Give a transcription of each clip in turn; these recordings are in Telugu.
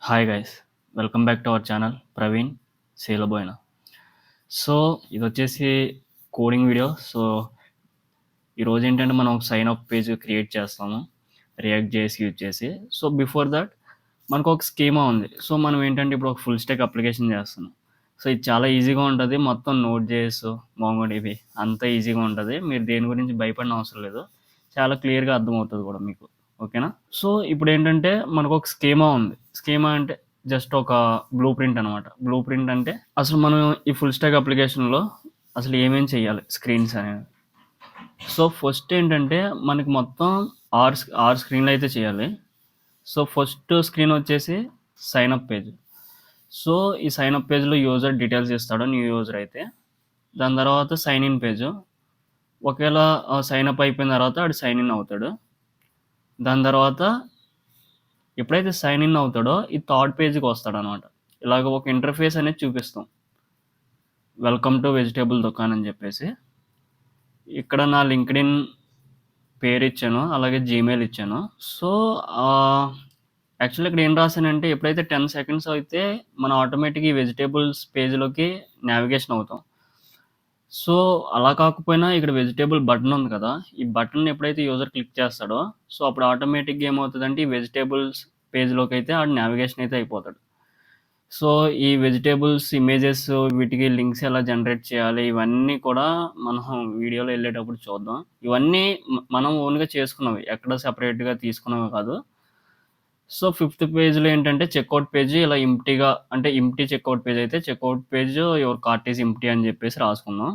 Hi guys, welcome back to our channel Praveen Selaboina. So ఇదొచ్చేసి కోడింగ్ వీడియో. సో ఈరోజు ఏంటంటే మనం ఒక సైన్ అప్ పేజ్ క్రియేట్ చేస్తాము రియాక్ట్ జేఎస్ యూజ్ చేసి. సో బిఫోర్ దట్ మనకు ఒక స్కీమా ఉంది. సో మనం ఏంటంటే ఇప్పుడు ఒక ఫుల్ స్టాక్ అప్లికేషన్ చేస్తున్నాం. సో ఇది చాలా ఈజీగా ఉంటుంది. మొత్తం నోట్ జేఎస్, మోంగోడిబి అంతా ఈజీగా ఉంటుంది. మీరు దేని గురించి భయపడిన అవసరం లేదు. చాలా క్లియర్గా అర్థమవుతుంది కూడా మీకు. ఓకేనా? సో ఇప్పుడు ఏంటంటే మనకు ఒక స్కీమా ఉంది. స్కీమా అంటే జస్ట్ ఒక బ్లూ ప్రింట్ అనమాట. బ్లూ ప్రింట్ అంటే అసలు మనం ఈ ఫుల్ స్టాక్ అప్లికేషన్లో అసలు ఏమేం చేయాలి స్క్రీన్స్ అనేవి. సో ఫస్ట్ ఏంటంటే మనకి మొత్తం ఆరు స్క్రీన్లు అయితే చేయాలి. సో ఫస్ట్ స్క్రీన్ వచ్చేసి సైన్ అప్ పేజ్. సో ఈ సైన్ అప్ పేజ్లో యూజర్ డీటెయిల్స్ ఇస్తాడు, న్యూ యూజర్ అయితే. దాని తర్వాత సైన్ ఇన్ పేజ్. ఒకవేళ సైన్ అప్ అయిపోయిన తర్వాత ఆడు సైన్ ఇన్ అవుతాడు. దాని తర్వాత ఎప్పుడైతే సైన్ ఇన్ అవుతాడో ఈ థర్డ్ పేజ్కి వస్తాడు అనమాట. ఇలాగ ఒక ఇంటర్ఫేస్ అనేది చూపిస్తాం, వెల్కమ్ టు వెజిటేబుల్ దుకాన్ అని చెప్పేసి. ఇక్కడ నా లింక్డ్ఇన్ పేరు ఇచ్చాను, అలాగే జీమెయిల్ ఇచ్చాను. సో యాక్చువల్లీ ఇక్కడ ఏం రాశానంటే ఎప్పుడైతే 10 సెకండ్స్ అయితే మనం ఆటోమేటిక్ ఈ వెజిటేబుల్స్ పేజ్లోకి నావిగేషన్ అవుతాం. సో అలా కాకపోయినా ఇక్కడ వెజిటేబుల్ బటన్ ఉంది కదా, ఈ బటన్ ఎప్పుడైతే యూజర్ క్లిక్ చేస్తాడో సో అప్పుడు ఆటోమేటిక్గా ఏమవుతుందంటే ఈ వెజిటేబుల్స్ పేజ్లోకి అయితే ఆడు నావిగేషన్ అయితే అయిపోతాడు. సో ఈ వెజిటేబుల్స్ ఇమేజెస్ వీటికి లింక్స్ ఎలా జనరేట్ చేయాలి ఇవన్నీ కూడా మనం వీడియోలో వెళ్ళేటప్పుడు చూద్దాం. ఇవన్నీ మనం ఓన్గా చేసుకున్నవి, ఎక్కడ సెపరేట్గా తీసుకున్నవి కాదు. సో ఫిఫ్త్ పేజ్లో ఏంటంటే చెక్అవుట్ పేజ్ ఇలా ఇంప్టీగా, అంటే ఇంప్టీ చెక్అవుట్ పేజ్ అయితే checkout page your cart is empty అని చెప్పేసి రాసుకుందాం.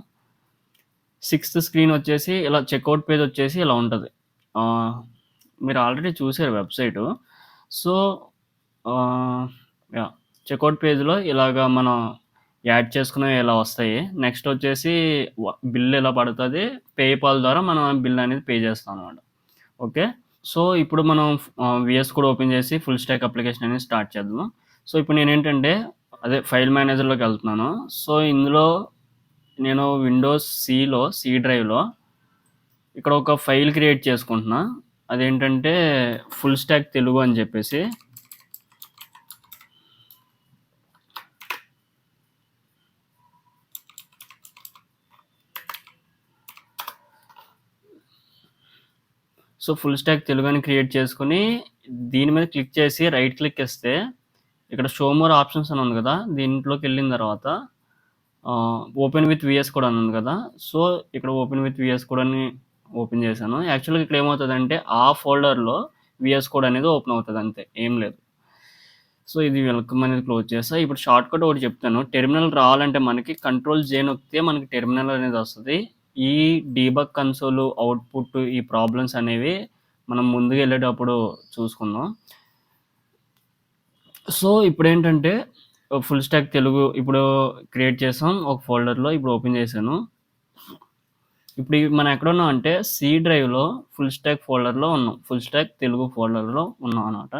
సిక్స్త్ స్క్రీన్ వచ్చేసి ఇలా చెక్అవుట్ పేజ్ వచ్చేసి ఇలా ఉంటుంది. మీరు ఆల్రెడీ చూసారు వెబ్సైటు. సో యా, చెక్అవుట్ పేజ్లో ఇలాగా మనం యాడ్ చేసుకునేవి ఇలా వస్తాయి. నెక్స్ట్ వచ్చేసి బిల్ ఇలా పడుతుంది, పేపాల్ ద్వారా మనం బిల్ అనేది పే చేస్తాం అనమాట. ఓకే, సో ఇప్పుడు మనం విఎస్ కోడ్ ఓపెన్ చేసి ఫుల్ స్టాక్ అప్లికేషన్ అనేది స్టార్ట్ చేద్దాం. సో ఇప్పుడు నేను ఏంటంటే అదే ఫైల్ మేనేజర్లోకి వెళ్తున్నాను. సో ఇందులో నేను విండోస్ సి డ్రైవ్లో ఇక్కడ ఒక ఫైల్ క్రియేట్ చేసుకుంటున్నా. అదేంటంటే ఫుల్ స్టాక్ తెలుగు అని చెప్పేసి. సో ఫుల్ స్టాక్ తెలుగు అని క్రియేట్ చేసుకుని దీని మీద క్లిక్ చేసి రైట్ క్లిక్ ఇస్తే ఇక్కడ షో మోర్ ఆప్షన్స్ అని ఉంది కదా, దీంట్లోకి వెళ్ళిన తర్వాత ఓపెన్ విత్ విఎస్ కోడ్ అని ఉంది కదా. సో ఇక్కడ ఓపెన్ విత్ విఎస్ కోడ్ అని ఓపెన్ చేశాను. యాక్చువల్గా ఇక్కడ ఏమవుతుందంటే ఆ ఫోల్డర్లో విఎస్ కోడ్ అనేది ఓపెన్ అవుతుంది, అంతే, ఏం లేదు. సో ఇది వెల్కమ్ అనేది క్లోజ్ చేస్తా. ఇప్పుడు షార్ట్ కట్ ఒకటి చెప్తాను. టెర్మినల్ రావాలంటే మనకి కంట్రోల్ జే నొక్కితే మనకి టెర్మినల్ అనేది వస్తుంది. ఈ డీబగ్ కన్సోల్ అవుట్పుట్ ఈ ప్రాబ్లమ్స్ అనేవి మనం ముందుకు వెళ్ళేటప్పుడు చూసుకుందాం. సో ఇప్పుడు ఏంటంటే ఫుల్ స్టాక్ తెలుగు ఇప్పుడు క్రియేట్ చేసాం ఒక ఫోల్డర్లో, ఇప్పుడు ఓపెన్ చేశాను. ఇప్పుడు మనం ఎక్కడ ఉన్నాం అంటే సి డ్రైవ్లో ఫుల్ స్టాక్ ఫోల్డర్లో ఉన్నాం, ఫుల్ స్టాక్ తెలుగు ఫోల్డర్లో ఉన్నాం అనమాట.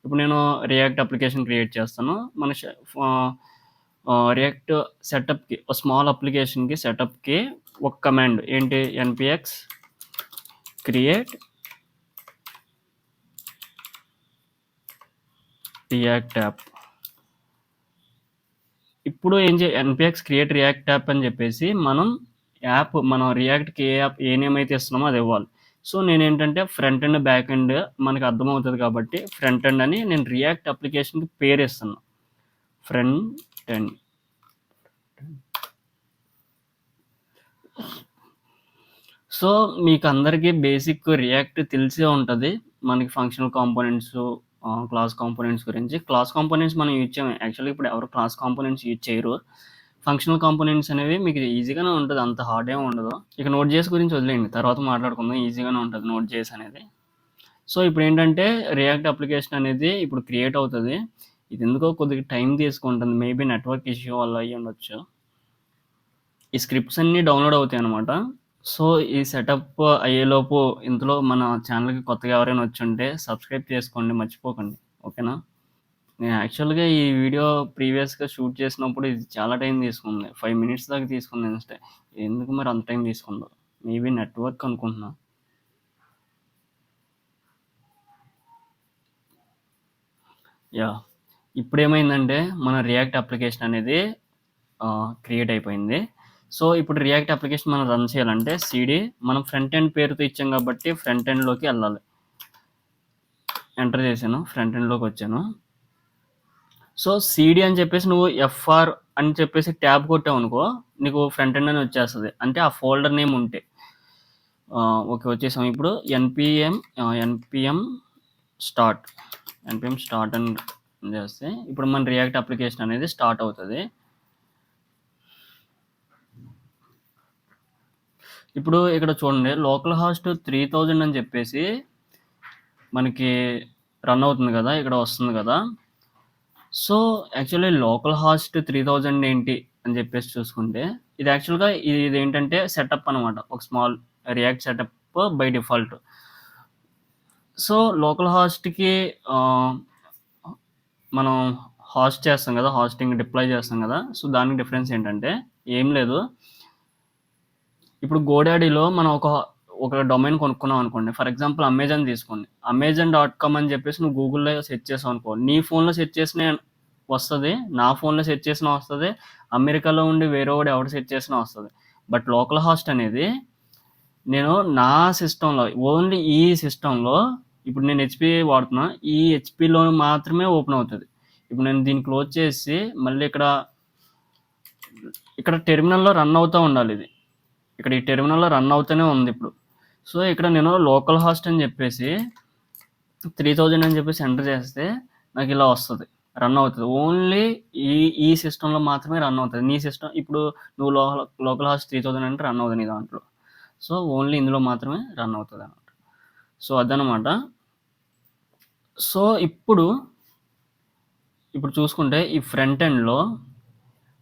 ఇప్పుడు నేను రియాక్ట్ అప్లికేషన్ క్రియేట్ చేస్తాను. మన రియాక్ట్ సెటప్కి, స్మాల్ అప్లికేషన్కి సెటప్కి ఒక కమాండ్ ఏంటి, npx క్రియేట్ రియాక్ట్ యాప్. ఇప్పుడు npx క్రియేట్ రియాక్ట్ యాప్ అని చెప్పేసి మనం యాప్, మనం రియాక్ట్కి ఏ యాప్ ఏ నేమ్ అయితే ఇస్తున్నామో అది ఇవ్వాలి. సో నేను ఏంటంటే ఫ్రంట్ అండ్ బ్యాక్ అండ్ మనకు అర్థమవుతుంది కాబట్టి ఫ్రంట్ అండ్ అని నేను రియాక్ట్ అప్లికేషన్కి పేరు ఇస్తున్నాను, ఫ్రంట్ అండ్. సో మీకు అందరికీ బేసిక్ రియాక్ట్ తెలిసే ఉంటుంది. మనకి ఫంక్షనల్ కాంపోనెంట్స్, క్లాస్ కాంపోనెంట్స్ గురించి. క్లాస్ కాంపోనెంట్స్ మనం యూజ్ చేయము యాక్చువల్గా, ఇప్పుడు ఎవరు క్లాస్ కాంపోనెంట్స్ యూజ్ చేయరు. ఫంక్షనల్ కాంపోనెంట్స్ అనేవి మీకు ఈజీగానే ఉంటుంది, అంత హార్డ్ ఏమి ఉండదు. ఇక నోట్ జేఎస్ గురించి వదిలేయండి, తర్వాత మాట్లాడుకుందాం. ఈజీగానే ఉంటుంది నోట్ జేఎస్ అనేది. సో ఇప్పుడు ఏంటంటే రియాక్ట్ అప్లికేషన్ అనేది ఇప్పుడు క్రియేట్ అవుతుంది. ఇది ఎందుకో కొద్దిగా టైం తీసుకుంటుంది, మేబీ నెట్వర్క్ ఇష్యూ వల్ల అయ్యి ఉండొచ్చు. ఈ స్క్రిప్ట్స్ అన్నీ డౌన్లోడ్ అవుతాయి అనమాట. సో ఈ సెటప్ అయ్యేలోపు ఇందులో మన ఛానల్కి కొత్తగా ఎవరైనా వచ్చి ఉంటే సబ్స్క్రైబ్ చేసుకోండి, మర్చిపోకండి. ఓకేనా? నేను యాక్చువల్గా ఈ వీడియో ప్రీవియస్గా షూట్ చేసినప్పుడు ఇది చాలా టైం తీసుకుంది, 5 మినిట్స్ దాకా తీసుకుంది. ఎందుకు మరి అంత టైం తీసుకుందో, మేబీ నెట్వర్క్ అనుకుంటున్నా. యా, ఇప్పుడేమైందంటే మన రియాక్ట్ అప్లికేషన్ అనేది క్రియేట్ అయిపోయింది. సో, ఇప్పుడు రియాక్ట్ అప్లికేషన్ మనం రన్ చేయాలంటే సీడీ మనం ఫ్రంట్ ఎండ్ పేరుతో ఇచ్చాం కాబట్టి ఫ్రంట్ ఎండ్‌లోకి ఎళ్ళాలి. ఎంటర్ చేశాను. ఫ్రంట్ ఎండ్‌లోకొచ్చాను. సో, సీడీ అని చెప్పేసి నువ్వు ఎఫ్ఆర్ అని చెప్పేసి ట్యాబ్ కొట్టావనుకో, నీకు ఫ్రంట్ ఎండ్ అని వచ్చేస్తది. అంటే ఆ ఫోల్డర్ నేమ్ ఉంటే. ఓకే. వచ్చేసాం. ఇప్పుడు ఎన్‌పీఎం స్టార్ట్. ఎన్‌పీఎం స్టార్ట్ అని చేస్తే ఇప్పుడు మన రియాక్ట్ అప్లికేషన్ అనేది స్టార్ట్ అవుతది. ఇప్పుడు ఇక్కడ చూడండి లోకల్ హాస్ట్ 3000 అని చెప్పేసి మనకి రన్ అవుతుంది కదా! ఇక్కడ వస్తుంది కదా! సో, యాక్చువల్లీ లోకల్ హాస్ట్ 3000 ఏంటి అని చెప్పేసి చూసుకుంటే, ఇది యాక్చువల్‌గా ఇదేంటంటే సెటప్ అనమాట. ఒక small react setup by default. So, local హాస్ట్‌కి మనం హాస్ట్ చేస్తాం కదా! హాస్టింగ్ డిప్లాయ్ చేస్తాం కదా! సో, దానికి డిఫరెన్స్ ఏంటంటే ఏం లేదు. ఇప్పుడు గోడాడీలో మనం ఒక డొమైన్ కొనుక్కున్నాం అనుకోండి. ఫర్ ఎగ్జాంపుల్ అమెజాన్ తీసుకోండి. amazon.com అని చెప్పేసి నువ్వు గూగుల్‌లో సెర్చ్ చేసావనుకో, నీ ఫోన్‌లో సెర్చ్ చేసినా వస్తది. నా ఫోన్‌లో సెర్చ్ చేసినా వస్తది. అమెరికాలో ఉండి వేరేవాడు ఎవడు సెర్చ్ చేసినా వస్తది. బట్ లోకల్ హాస్ట్ అనేది నేను నా సిస్టమ్‌లో ఓన్లీ ఈ సిస్టమ్‌లో ఇప్పుడు నేను హెచ్‌పీ వాడుతున్నా. ఈ హెచ్‌పీలో మాత్రమే ఓపెన్ అవుతది. ఇప్పుడు నేను దీన్ని క్లోజ్ చేసి మళ్ళీ ఇక్కడ టెర్మినల్‌లో రన్ అవుతా ఉండాలిది. ఇక్కడ ఈ టెర్మినల్‌లో రన్ అవుతూనే ఉంది ఇప్పుడు. సో, ఇక్కడ నేను లోకల్ హాస్ట్ అని చెప్పేసి 3000 అని చెప్పేసి ఎంటర్ చేస్తే నాకు ఇలా వస్తది. రన్ అవుతది. ఓన్లీ ఈ సిస్టమ్‌లో మాత్రమే రన్ అవుతది. నీ సిస్టమ్ ఇప్పుడు నువ్వు లోకల్ హాస్ట్ 3000 అంటే రన్ అవ్వదు నీ దాంట్లో. సో, ఓన్లీ ఇందులో మాత్రమే రన్ అవుతదనమాట. సో, అదనమాట. సో, ఇప్పుడు చూసుకుంటే ఈ ఫ్రంట్ ఎండ్‌లో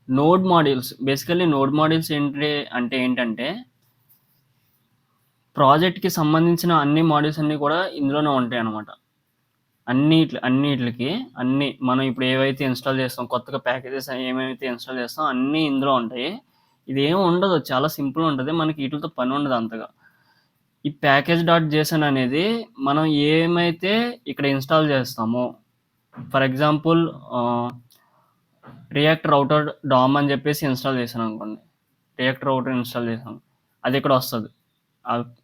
node modules basically node modules ఏంటంటే ప్రాజెక్ట్‌కి సంబంధించిన అన్ని మాడ్యూల్స్ అన్నీ కూడా ఇందులోనే ఉంటాయనమాట. అన్నిట్లికి మనం ఇప్పుడు ఏవైతే ఇన్‌స్టాల్ చేస్తాం, కొత్తగా ప్యాకేజెస్ ఏమైతే ఇన్‌స్టాల్ చేస్తామో అన్నీ ఇందులో ఉంటాయి. ఇదేం ఉండదు. చాలా సింపుల్‌గా ఉంటది. మనకి ఈటిలతో పని ఉండదు అంతగా. ఈ ప్యాకేజ్ డాట్ జేసన్ అనేది మనం ఏమైతే ఇక్కడ ఇన్‌స్టాల్ చేస్తామో for example React router DOM అని చెప్పేసి ఇన్‌స్టాల్ చేశాననుకోండి. రియాక్ట్ రౌటర్ ఇన్‌స్టాల్ చేశాను. అది ఇక్కడ వస్తది.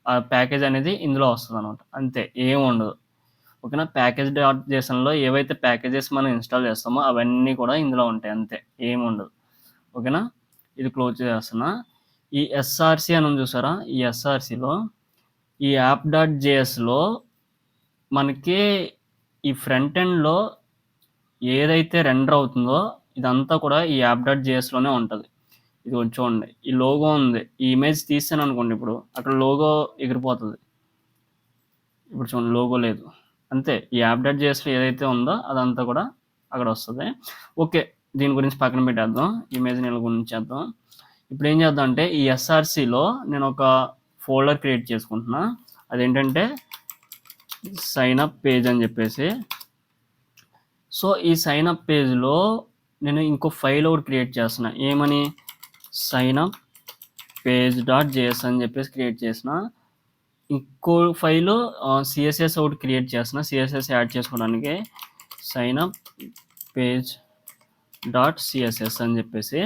ఆ ప్యాకేజ్ అనేది ఇందులో వస్తదనమాట. అంతే ఏం ఉండదు. ఓకేనా? ప్యాకేజ్ డాట్ జేసన్‌లో ఏవైతే ప్యాకేజెస్ మనం ఇన్‌స్టాల్ చేస్తామో అవన్నీ కూడా ఇందులో ఉంటాయి అంతే. ఏముండదు. ఓకేనా? ఇది క్లోజ్ చేసేస్తున్నా. ఈ ఎస్ఆర్‌సి అని ఉంది చూసారా? ఈ ఎస్ఆర్‌సిలో ఈ యాప్ డాట్ జేఎస్‌లో మనకి ఈ ఫ్రంట్ ఎండ్‌లో ఏదైతే రెండర్ అవుతుందో ఇదంతా కూడా ఈ యాప్ డాట్ జేఎస్‌లోనే ఉంటది. ఇదిగోండి చూడండి. ఈ లోగో ఉంది. ఈ ఇమేజ్ తీసాననుకోండి ఇప్పుడు అక్కడ లోగో ఎగిరిపోతది. ఇప్పుడు చూడండి లోగో లేదు. అంతే. ఈ యాప్ డాట్ జేఎస్‌లో ఏదైతే ఉందో అదంతా కూడా అక్కడ వస్తది. ఓకే. దీని గురించి పక్కన పెట్టేద్దాం. ఇమేజ్‌ని ఇలా ఉంచేద్దాం. ఇప్పుడు ఏం చేద్దాం అంటే ఈ ఎస్ఆర్‌సిలో నేను ఒక ఫోల్డర్ క్రియేట్ చేసుకుంటున్నా. అదేంటంటే సైన్ అప్ పేజ్ అని చెప్పేసి. సో, ఈ సైన్ అప్ పేజ్‌లో నేను ఇంకో ఫైల్ ఒకటి క్రియేట్ చేస్తున్నా. ఏమని sign up page dot JS అని చెప్పేసి క్రియేట్ చేసిన. ఇంకో ఫైలు సిఎస్ఎస్ ఒకటి క్రియేట్ చేస్తున్నా. సిఎస్ఎస్ యాడ్ చేసుకోవడానికి sign up page dot CSS అని చెప్పేసి.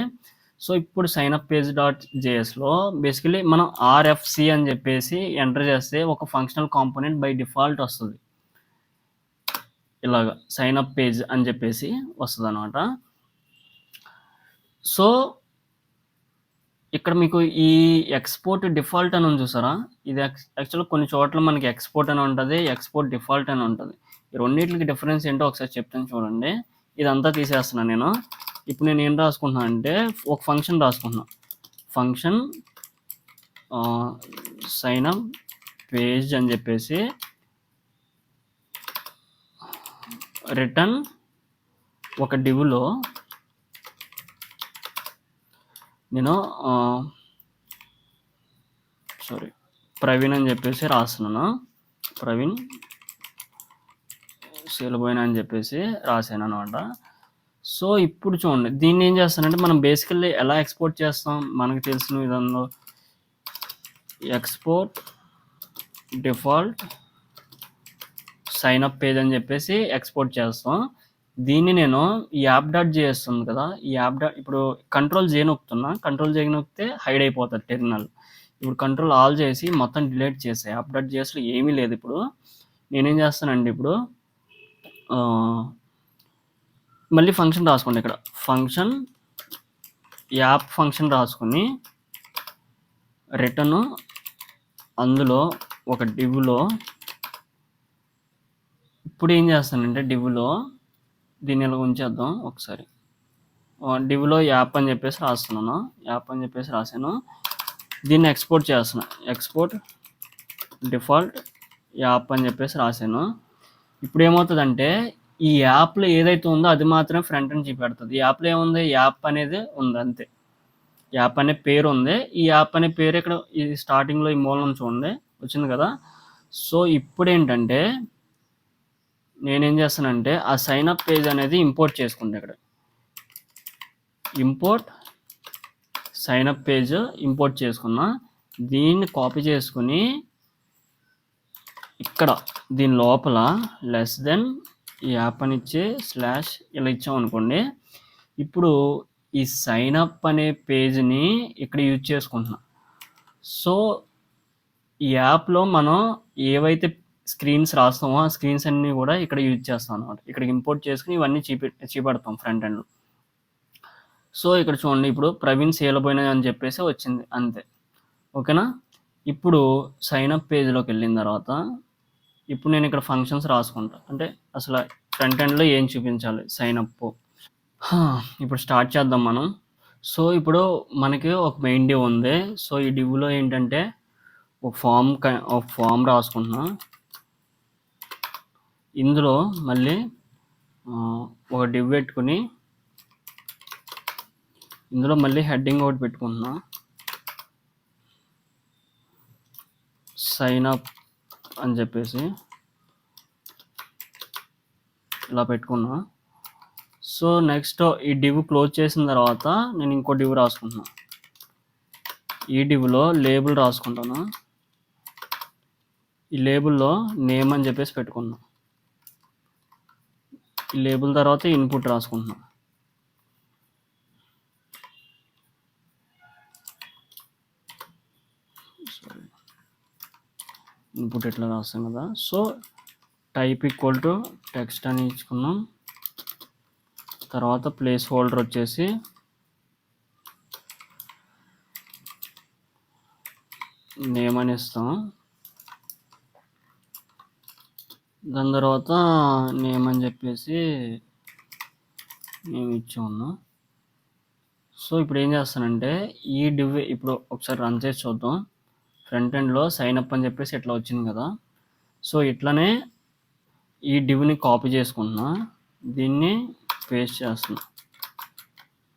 సో, ఇప్పుడు సైన్ అప్ పేజ్ డాట్ జేఎస్‌లో బేసికల్లీ మనం ఆర్ఎఫ్‌సి అని చెప్పేసి ఎంటర్ చేస్తే ఒక ఫంక్షనల్ కాంపోనెంట్ బై డిఫాల్ట్ వస్తది. ఇలాగ సైన్ అప్ పేజ్ అని చెప్పేసి వస్తదనమాట. సో, ఇక్కడ మీకు ఈ ఎక్స్‌పోర్ట్ డిఫాల్ట్ అని ఉంది చూసారా? ఇది యాక్చువల్‌గా కొన్ని చోట్ల మనకి ఎక్స్‌పోర్ట్ అని ఉంటది. ఎక్స్‌పోర్ట్ డిఫాల్ట్ అని ఉంటది. ఈ రెండిట్లకి డిఫరెన్స్ ఏంటో ఒకసారి చెప్తాను చూడండి. ఇదంతా తీసేస్తున్నా నేను. ఇప్పుడు నేను ఏం రాసుకుంటున్నా అంటే ఒక ఫంక్షన్ రాసుకుంటున్నా. ఫంక్షన్ సైన్ అప్ పేజ్ అని చెప్పేసి రిటర్న్ ఒక డివ్‌లో నేను ప్రవీణ్ అని చెప్పేసి రాస్తున్నాను. ప్రవీణ్ సేలబోయిన అని చెప్పేసి రాశాననమాట. సో, ఇప్పుడు చూడండి దీన్ని ఏం చేస్తానంటే మనం బేసికల్లీ ఎలా ఎక్స్‌పోర్ట్ చేస్తాం మనకు తెలిసిన విధంలో export default sign up page అని చెప్పేసి ఎక్స్‌పోర్ట్ చేస్తాం. దీన్ని నేను ఈ యాప్ డాట్ జేఎస్ ఉంది కదా! ఈ యాప్ డాట్ ఇప్పుడు కంట్రోల్ జే నొక్కుతున్నా. కంట్రోల్ జే నొక్కితే హైడ్ అయిపోతది టెర్మినల్. ఇప్పుడు కంట్రోల్ ఆల్ చేసి మొత్తం డిలీట్ చేసా. యాప్ డాట్ జేఎస్‌లో ఏమీ లేదు ఇప్పుడు. నేనేం చేస్తానంటే ఇప్పుడు మళ్ళీ ఫంక్షన్ రాసుకోండి ఇక్కడ. ఫంక్షన్ యాప్ ఫంక్షన్ రాసుకొని రిటర్న్ అందులో ఒక డివ్‌లో ఇప్పుడు ఏం చేస్తానంటే డివ్‌లో దీన్ని ఇలా ఉంచేద్దాం ఒకసారి. డివ్‌లో యాప్ అని చెప్పేసి రాస్తున్నాను. యాప్ అని చెప్పేసి రాసాను. దీన్ని ఎక్స్‌పోర్ట్ చేస్తున్నా. ఎక్స్‌పోర్ట్ డిఫాల్ట్ యాప్ అని చెప్పేసి రాసాను. ఇప్పుడు ఏమవుతుందంటే ఈ యాప్‌లో ఏదైతే ఉందో అది మాత్రమే ఫ్రంట్ ఎండ్ చూపెడుతుంది. ఈ యాప్‌లో ఏముంది? యాప్ అనేది ఉంది అంతే. యాప్ అనే పేరు ఉంది. ఈ యాప్ అనే పేరు ఇక్కడ ఈ స్టార్టింగ్‌లో ఈ మూలన చూడండి వచ్చింది కదా! సో ఇప్పుడు ఏంటంటే నేనేం చేస్తానంటే ఆ సైన్ అప్ పేజ్ అనేది ఇంపోర్ట్ చేసుకుంటా ఇక్కడ. Import sign up page import చేసుకున్నా. దీన్ని కాపీ చేసుకొని ఇక్కడ దీని లోపల లెస్ దెన్ ఈ యాప్ అని ఇచ్చి స్లాష్ ఇలా ఇచ్చామనుకోండి. ఇప్పుడు ఈ సైన్ అప్ అనే పేజ్‌ని ఇక్కడ యూజ్ చేసుకుంటున్నా. సో ఈ యాప్‌లో మనం ఏవైతే స్క్రీన్స్ రాస్తామో ఆ స్క్రీన్స్ అన్నీ కూడా ఇక్కడ యూజ్ చేస్తాం అన్నమాట. ఇక్కడికి ఇంపోర్ట్ చేసుకొని ఇవన్నీ చూపెడతాం ఫ్రంట్ ఎండ్‌లో. సో ఇక్కడ చూడండి ఇప్పుడు ప్రవీణ్ సేలబోయిన అని చెప్పేసి వచ్చింది అంతే. ఓకేనా? ఇప్పుడు సైన్ అప్ పేజ్‌లోకి వెళ్ళిన తర్వాత ఇప్పుడు నేను ఇక్కడ ఫంక్షన్స్ రాసుకుంటా. అంటే అసలు ఫ్రంట్ ఎండ్‌లో ఏం చూపించాలి సైన్ అప్. ఇప్పుడు స్టార్ట్ చేద్దాం మనం. సో ఇప్పుడు మనకి ఒక మెయిన్ డివ్ ఉంది. సో ఈ డివ్‌లో ఏంటంటే ఒక ఫామ్ రాసుకుంటున్నా. ఇందులో మళ్ళీ ఒక డివ్ పెట్టుకొని ఇందులో మళ్ళీ హెడ్డింగ్ ఒకటి పెట్టుకుంటున్నా. సైన్ అప్ అని చెప్పేసి ఇలా పెట్టుకున్నా. సో నెక్స్ట్ ఈ డివ్ క్లోజ్ చేసిన తర్వాత నేను ఇంకో డివ్ రాసుకుంటున్నా. ఈ డివ్‌లో లేబుల్ రాసుకుంటాను. ఈ లేబుల్‌లో నేమ్ అని చెప్పేసి పెట్టుకున్నా. ఈ లేబుల్ తర్వాత ఇన్పుట్ రాసుకుంటున్నా. ఇన్పుట్ ఎట్లా రాస్తాం కదా. So type equal to text అని ఇచ్చుకున్నాం. తర్వాత ప్లేస్ హోల్డర్ వచ్చేసి నేమ్ అని ఇస్తాం. దాని తర్వాత నేమ్ అని చెప్పేసి నేమ్ ఇచ్చి ఉన్నాం. సో ఇప్పుడు ఏం చేస్తానంటే ఈ డివ్ ఇప్పుడు ఒకసారి రన్ చేసి చూద్దాం. ఫ్రంట్ ఎండ్‌లో సైన్ అప్ అని చెప్పేసి ఇట్లా వచ్చింది కదా. సో ఇట్లనే ఈ డివ్‌ని కాపీ చేసుకుంటున్నా. దీన్ని పేస్ట్ చేస్తున్నా.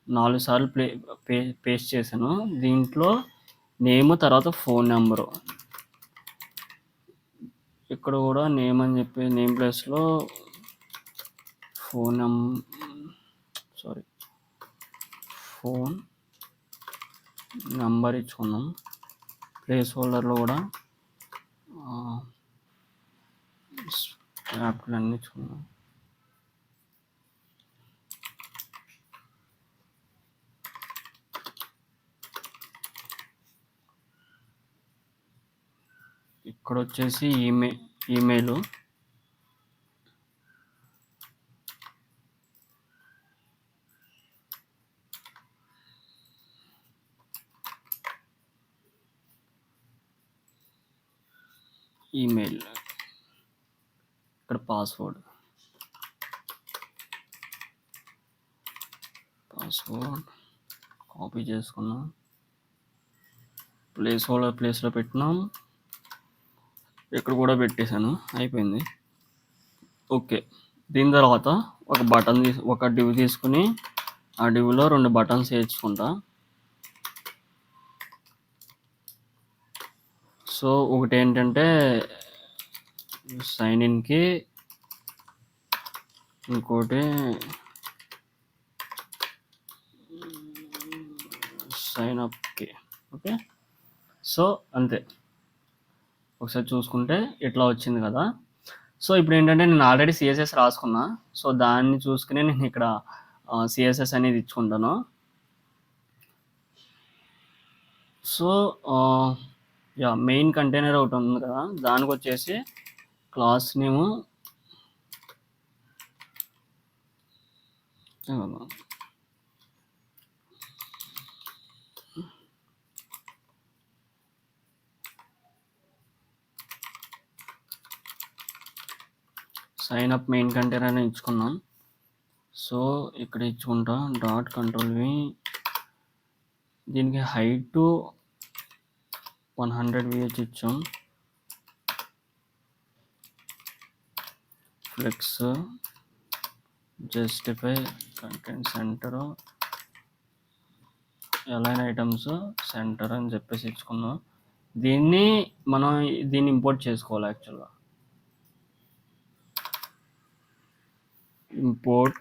4 సార్లు పేస్ట్ చేశాను. దీంట్లో నేమ్ తర్వాత ఫోన్ నెంబరు. ఇక్కడ కూడా నేమ్ అని చెప్పి నేమ్ ప్లేస్‌లో ఫోన్ నెంబర్ ఇచ్చుకున్నాం. ప్లేస్ హోల్డర్‌లో కూడా యాప్లు అన్నీ ఇచ్చుకున్నాం. ఇక్కడ వచ్చేసి ఈమెయిల్ ఇక్కడ పాస్వర్డ్ కాపీ చేసుకున్నాం. ప్లేస్ హోల్డర్ ప్లేస్లో పెట్టినాం. ఇక్కడ కూడా పెట్టేశాను. అయిపోయింది. ఓకే. దీని తర్వాత ఒక డివ్ తీసుకుని ఆ డివ్‌లో 2 బటన్స్ వేయించుకుంటా. సో ఒకటి ఏంటంటే సైన్ ఇన్‌కి, ఇంకోటి సైన్ అప్‌కి. ఓకే. సో అంతే. ఒకసారి చూసుకుంటే ఇట్లా వచ్చింది కదా. సో ఇప్పుడు ఏంటంటే నేను ఆల్రెడీ సిఎస్ఎస్ రాసుకున్నా. సో దాన్ని చూసుకుని నేను ఇక్కడ సిఎస్ఎస్ అనేది ఇచ్చుకుంటాను. సో యా మెయిన్ కంటైనర్ ఒకటి ఉంది కదా, దానికి వచ్చేసి class name sign up main container అని ఇచ్చుకున్నాం. సో ఇక్కడ ఇచ్చుకుంటా డాట్ కంట్రోల్ వి, దీనికి హైట్ 100 VH ఇచ్చాం. Flex justify content center align items center అని చెప్పేసి ఇచ్చుకున్నాం. మనం దీన్ని ఇంపోర్ట్ చేసుకోవాలి. యాక్చువల్గా import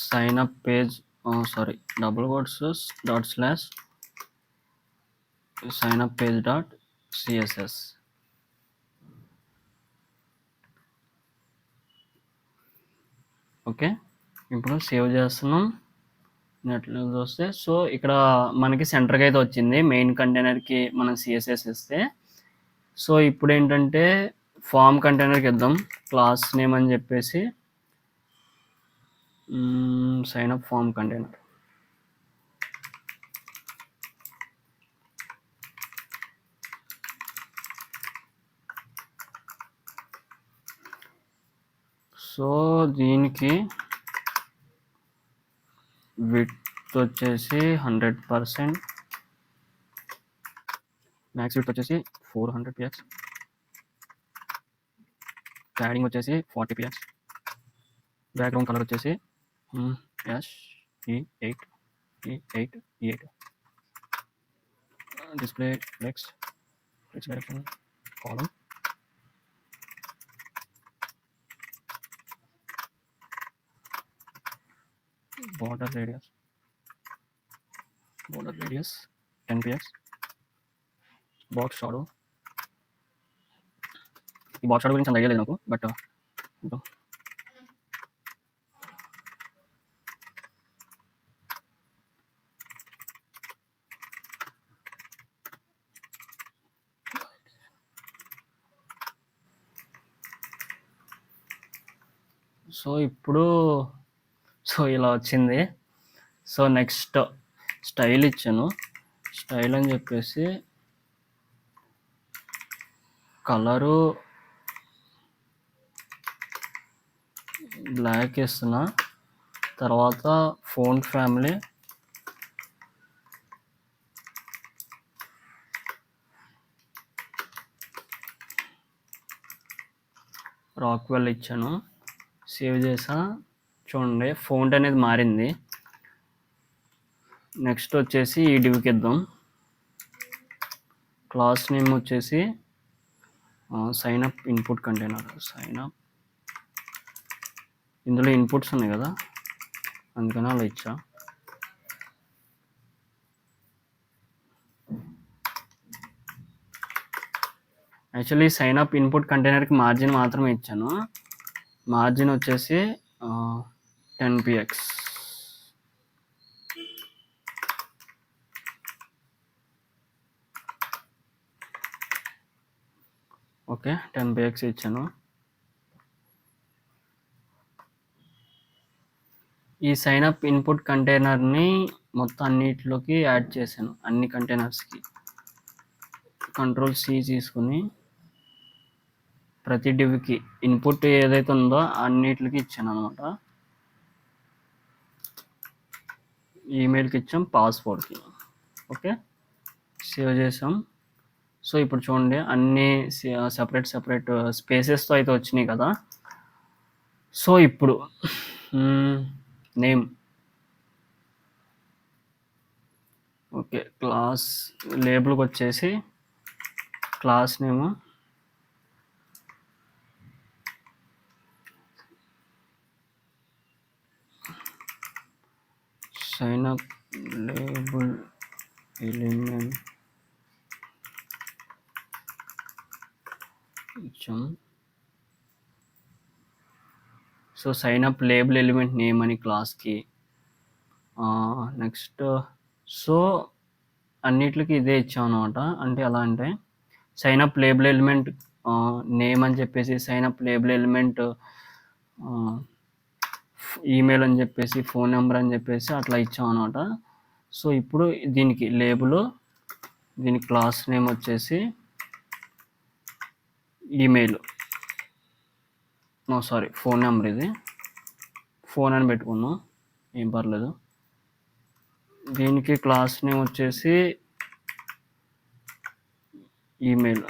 sign up page double quotes dot slash sign up page dot css. Okay, ఇప్పుడు సేవ్ చేస్తున్నాం. నెట్లో చూస్తే సో ఇక్కడ మనకి సెంటర్కి అయితే వచ్చింది. మెయిన్ కంటైనర్కి మనం సిఎస్ఎస్ ఇస్తే, సో ఇప్పుడు ఏంటంటే ఫామ్ కంటైనర్కి ఇద్దాం క్లాస్ నేమ్ అని చెప్పేసి sign up form container. So దీనికి విడ్త్ వచ్చేసి 100%, మ్యాక్స్ విడ్త్ వచ్చేసి 400 px, ప్యాడింగ్ వచ్చేసి 40 px, బ్యాక్గ్రౌండ్ కలర్ వచ్చేసి E8 E8, display text direction column, border radius 10 px, box shadow. ఈ బాక్స్ షాడో గురించి అంత ఐడియా లేదు నాకు, బట్ సో ఇప్పుడు ఇలా వచ్చింది. సో నెక్స్ట్ స్టైల్ ఇచ్చాను. స్టైల్ అని చెప్పేసి కలరు బ్లాక్ ఇస్తున్నా. తర్వాత ఫోంట్ ఫ్యామిలీ రాక్వెల్ ఇచ్చాను. సేవ్ చేసా. చూడండి ఫోంట్ అనేది మారింది. నెక్స్ట్ వచ్చేసి ఈ డివ్కి ఇద్దాం. క్లాస్ నేమ్ వచ్చేసి sign up input container. Sign up, ఇందులో ఇన్పుట్స్ ఉన్నాయి కదా, అందుకని అలా ఇచ్చా. యాక్చువల్లీ సైన్ అప్ ఇన్పుట్ కంటైనర్కి మార్జిన్ మాత్రమే ఇచ్చాను. మార్జిన్ వచ్చేసి 10 px. ఓకే, 10 px ఇచ్చాను. ఈ సైన్ అప్ ఇన్పుట్ కంటైనర్ని మొత్తం అన్నిటిలోకి యాడ్ చేశాను, అన్ని కంటైనర్స్కి. కంట్రోల్ C తీసుకుని ప్రతి డివ్కి ఇన్పుట్ ఏదైతే ఉందో అన్నిటికి ఇచ్చాను అనమాట. ఈమెయిల్కి ఇచ్చాం, పాస్వర్డ్కి. ఓకే, సేవ్ చేసాం. సో ఇప్పుడు చూడండి అన్ని సపరేట్ స్పేసెస్తో అయితే వచ్చినాయి కదా. సో ఇప్పుడు నేమ్, ఓకే, క్లాస్ లేబుల్కి వచ్చేసి class name sign up label element ఇచ్చాం. So sign up label element name అని క్లాస్కి. నెక్స్ట్ సో అన్నిటికి ఇదే ఇచ్చాం అనమాట. అంటే ఎలా అంటే sign up label element name అని చెప్పేసి, sign up label element email అని చెప్పేసి, ఫోన్ నెంబర్ అని చెప్పేసి అట్లా ఇచ్చాం అనమాట. సో ఇప్పుడు దీనికి లేబుల్, దీని క్లాస్ నేమ్ వచ్చేసి ఈమెయిల్, సారీ ఫోన్ నెంబర్, ఇది ఫోన్ అని పెట్టుకుందాం, ఏం పర్లేదు. దీనికి క్లాస్ నేమ్ వచ్చేసి ఈమెయిల్.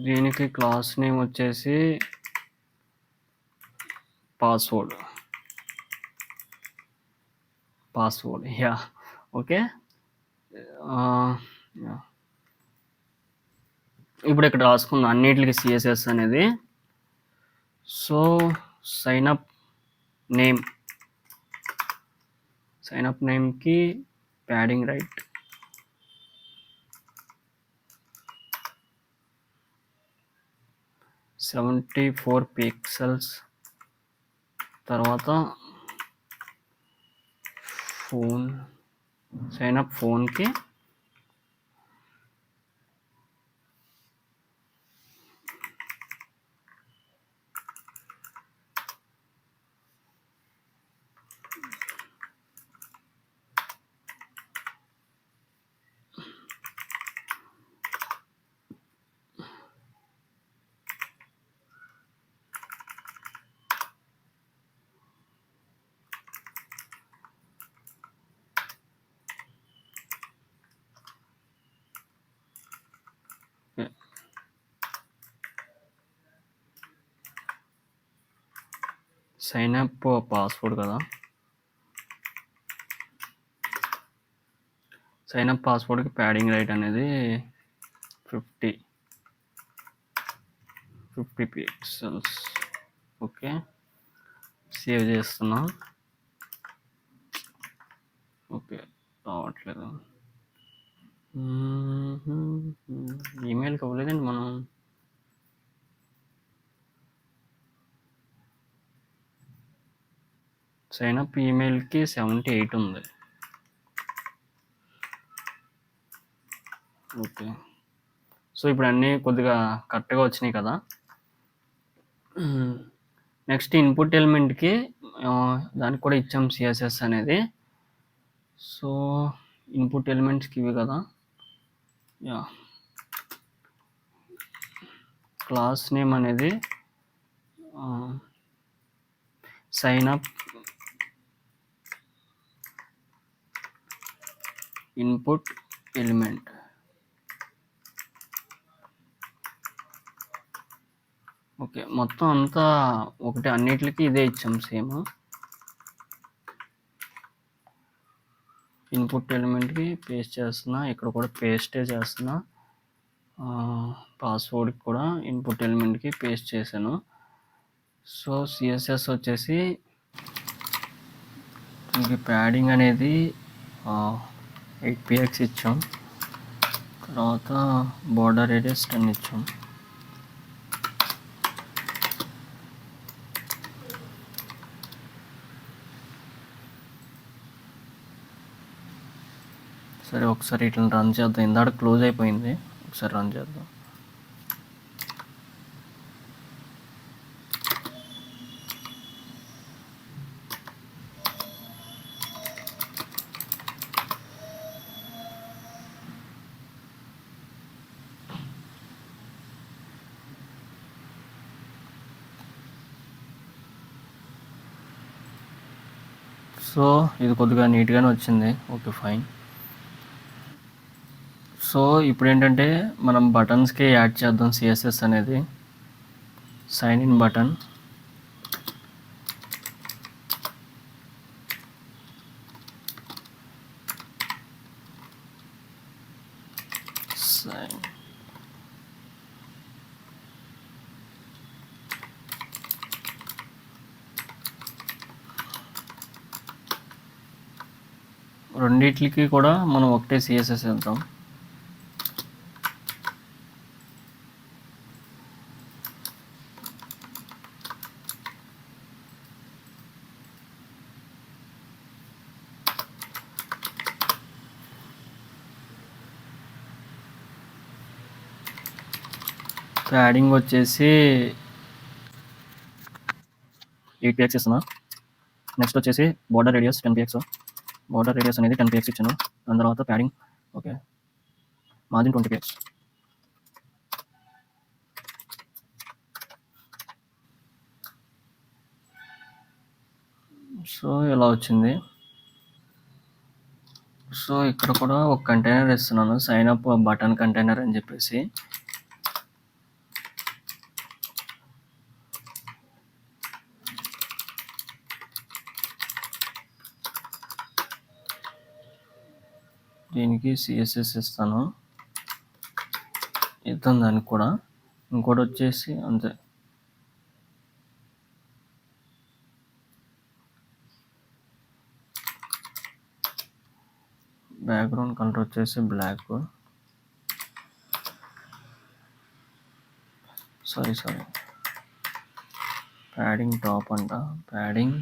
దీనికి క్లాస్ నేమ్ వచ్చేసి పాస్వర్డ్. Yeah okay. ఇప్పుడు ఇక్కడ రాసుకుందాం అన్నిటికి సిఎస్ఎస్ అనేది. సో సైన్ అప్ నేమ్కి ప్యాడింగ్ రైట్, $74 pixels. తర్వాత ఫోన్, సైన్ అప్ ఫోన్కి సైన్ అప్ పాస్వర్డ్ కదా, సైన్ అప్ పాస్వర్డ్కి ప్యాడింగ్ రైట్ అనేది 50 పిక్సెల్స్. ఓకే సేవ్ చేస్తున్నా. ఓకే రావట్లేదు, ఈమెయిల్కి అవ్వలేదండి మనం. సైన్ అప్ ఈమెయిల్కి 78 ఉంది. ఓకే సో ఇప్పుడు అన్నీ కొద్దిగా కరెక్ట్గా వచ్చినాయి కదా. నెక్స్ట్ ఇన్పుట్ ఎలిమెంట్కి దానికి కూడా ఇచ్చాం సిఎస్ఎస్ అనేది. సో ఇన్పుట్ ఎలిమెంట్స్కి ఇవి కదా, యా క్లాస్ నేమ్ అనేది sign up input element. Okay మొత్తం అంతా ఒకటి, అన్నిటికి ఇదే ఇచ్చాం సేమ్. ఇన్పుట్ ఎలిమెంట్కి పేస్ట్ చేస్తున్నా, ఇక్కడ కూడా పేస్టే చేస్తున్నా. పాస్వర్డ్కి కూడా ఇన్పుట్ ఎలిమెంట్కి పేస్ట్ చేశాను. సో సిఎస్ఎస్ వచ్చేసి దీనికి ప్యాడింగ్ అనేది 8 px ఇచ్చాం. తర్వాత బోర్డర్ రేడియస్ 10 ఇచ్చాం. సరే ఒకసారి ఇట్లా రన్ చేద్దాం, ఇందాక క్లోజ్ అయిపోయింది, ఒకసారి రన్ చేద్దాం. సో ఇది కొద్దిగా నీట్గానే వచ్చింది, ఓకే ఫైన్. సో ఇప్పుడు ఏంటంటే మనం బటన్స్కి యాడ్ చేద్దాం సిఎస్ఎస్ అనేది. సైన్ ఇన్ బటన్, సైన్ రెండిట్లకి కూడా మనం ఒకటే సిఎస్ఎస్ వేద్దాం. ప్యాడింగ్ వచ్చేసి 8 px ఇస్తున్నా. నెక్స్ట్ వచ్చేసి border radius 10 px. Border radius అనేది 10 px ఇచ్చాను. దాని తర్వాత padding okay margin 20 px. So ఇలా వచ్చింది. సో ఇక్కడ కూడా ఒక కంటైనర్ ఇస్తున్నాను, సైన్ అప్ బటన్ కంటైనర్ అని చెప్పేసి. దీనికి సిఎస్ఎస్ ఇస్తాను, ఇద్దాం దానికి కూడా. ఇంకోటి వచ్చేసి అంతే, బ్యాక్గ్రౌండ్ కలర్ వచ్చేసి బ్లాక్. సారీ ప్యాడింగ్ టాప్ అంట, ప్యాడింగ్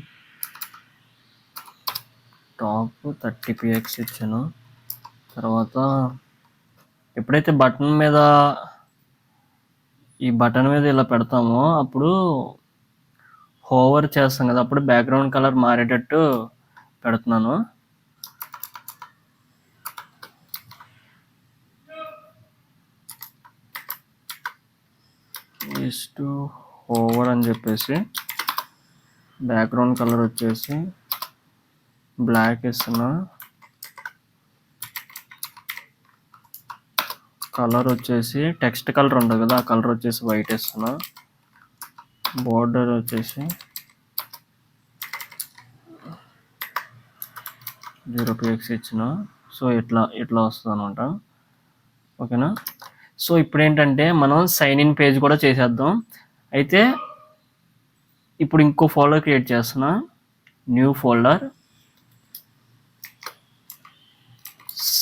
టాప్ 30 px ఇచ్చాను. తర్వాత ఎప్పుడైతే ఈ బటన్ మీద ఇలా పెడతామో అప్పుడు హోవర్ చేస్తాం కదా, అప్పుడు బ్యాక్గ్రౌండ్ కలర్ మారేటట్టు పెడుతున్నాను. టు హోవర్ అని చెప్పేసి బ్యాక్గ్రౌండ్ కలర్ వచ్చేసి బ్లాక్ ఇస్తున్నా. కలర్ వచ్చేసి టెక్స్ట్ కలర్ ఉంటుంది కదా, ఆ కలర్ వచ్చేసి వైట్ ఇస్తున్నా. బోర్డర్ వచ్చేసి 0 px ఇచ్చిన. సో ఇట్లా వస్తుంది అనమాట. ఓకేనా. సో ఇప్పుడు ఏంటంటే మనం సైన్ ఇన్ పేజ్ కూడా చేసేద్దాం. అయితే ఇప్పుడు ఇంకో ఫోల్డర్ క్రియేట్ చేస్తున్నా, new folder,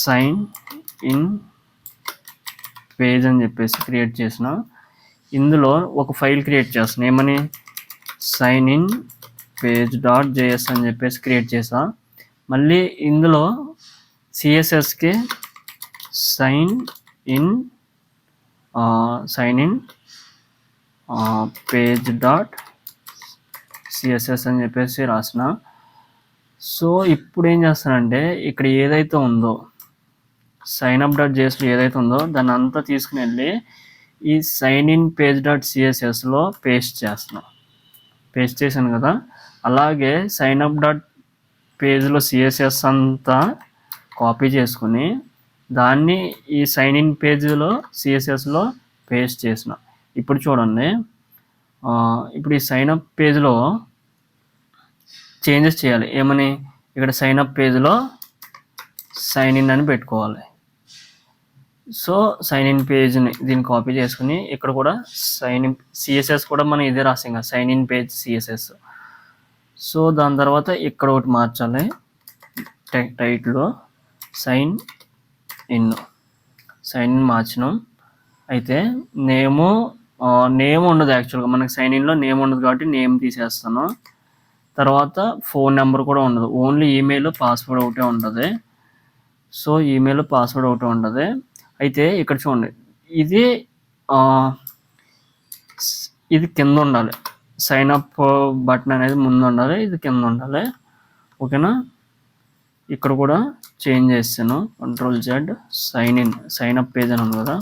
sign in page అని చెప్పేసి క్రియేట్ చేసిన. ఇందులో ఒక ఫైల్ క్రియేట్ చేస్తున్నా, ఏమని సైన్ ఇన్ పేజ్ .js అని చెప్పేసి క్రియేట్ చేసా. మళ్ళీ ఇందులో సిఎస్ఎస్కి సైన్ ఇన్ పేజ్ .css అని చెప్పేసి రాసిన. సో ఇప్పుడు ఏం చేస్తానంటే ఇక్కడ ఏదైతే ఉందో సైన్ అప్ .js ఏదైతే ఉందో దాన్ని అంతా తీసుకుని వెళ్ళి ఈ సైన్ ఇన్ పేజ్ .cssలో పేస్ట్ చేశాను కదా. అలాగే సైన్ అప్ పేజ్లో సిఎస్ఎస్ అంతా కాపీ చేసుకుని దాన్ని ఈ సైన్ ఇన్ పేజ్లో సిఎస్ఎస్లో పేస్ట్ చేసిన. ఇప్పుడు చూడండి, ఇప్పుడు ఈ సైన్ అప్ పేజ్లో చేంజెస్ చేయాలి. ఏమని ఇక్కడ సైన్ అప్ పేజ్లో సైన్ ఇన్ అని పెట్టుకోవాలి. సో సైన్ ఇన్ పేజ్ని దీన్ని కాపీ చేసుకుని ఇక్కడ కూడా సైన్ ఇన్ సిఎస్ఎస్ కూడా మనం ఇదే రాసాం కదా, sign in page CSS. So దాని తర్వాత ఇక్కడ ఒకటి మార్చాలి, టైటిల్లో సైన్ ఇన్ మార్చినాం. అయితే నేమ్ ఉండదు, యాక్చువల్గా మనకి సైన్ ఇన్లో నేమ్ ఉండదు కాబట్టి నేమ్ తీసేస్తాను. తర్వాత ఫోన్ నెంబర్ కూడా ఉండదు, ఓన్లీ ఈమెయిల్ పాస్వర్డ్ ఒకటే ఉంటుంది. సో ఈమెయిల్ పాస్వర్డ్ ఒకటే ఉంటుంది. అయితే ఇక్కడ చూడండి, ఇది కింద ఉండాలి, సైన్ అప్ బటన్ అనేది ముందు ఉండాలి, ఇది కింద ఉండాలి. ఓకేనా. ఇక్కడ కూడా చేంజ్ చేస్తాను, Ctrl+Z సైన్ అప్ పేజ్ అని ఉంది కదా,